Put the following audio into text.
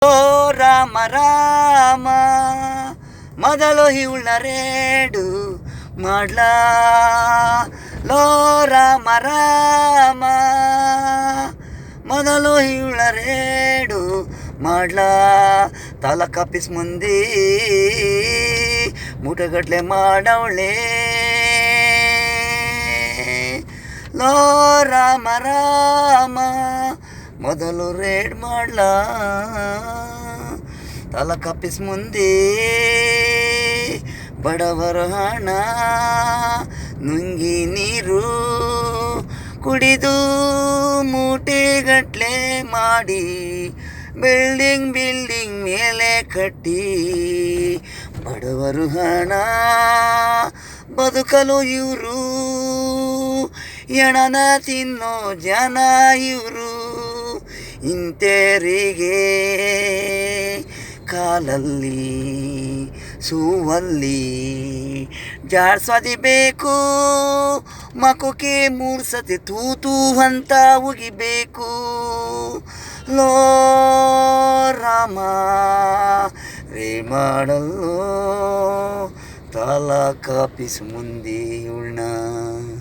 ಓ ರಾಮ ರಾಮ ಮೊದಲು ಇವಳ ರೇಡು ಮಾಡ್ಲಾ ಲೋ ರಾಮ ರಾಮ ಮೊದಲು ಇವಳ ರೇಡು ಮಾಡ್ಲಾ ತಾಲೂಕಾಫೀಸ್ ಮುಂದೆ ಮೂಟೆಗಟ್ಲೆ ಮಾಡವಳೆ ಲೋ ರಾಮ ರಾಮ ಮೊದಲು ರೇಡ್ ಮಾಡ್ಲಾ ತಾಲೂಕಾಫೀಸ್ ಮುಂದೆ ಬಡವರ ಹಣ ನುಂಗಿ ನೀರು ಕುಡಿದು ಮೂಟೆಗಟ್ಲೆ ಮಾಡಿ ಬಿಲ್ಡಿಂಗ್ ಮೇಲೆ ಕಟ್ಟಿ ಬಡವರು ಹಣ ಬದುಕಲು ಇವರು ಎಣನ ತಿನ್ನೋ ಜನ ಇವರು ಇಂತೆರಿಗೆ ಕಾಲಲ್ಲಿ ಸೂವಲ್ಲಿ ಜಾಡ್ಸೋದಿಬೇಕು ಮಕುಕ್ಕೆ 3 ಸತಿ ತೂತು ಅಂತ ಉಗಿಬೇಕು ಲೋ ರಾಮ ರೇ ಮಾಡಲ್ಲೋ ತಾಲೂಕಾಫೀಸ್ ಮುಂದೆ ಉಳ್ಳ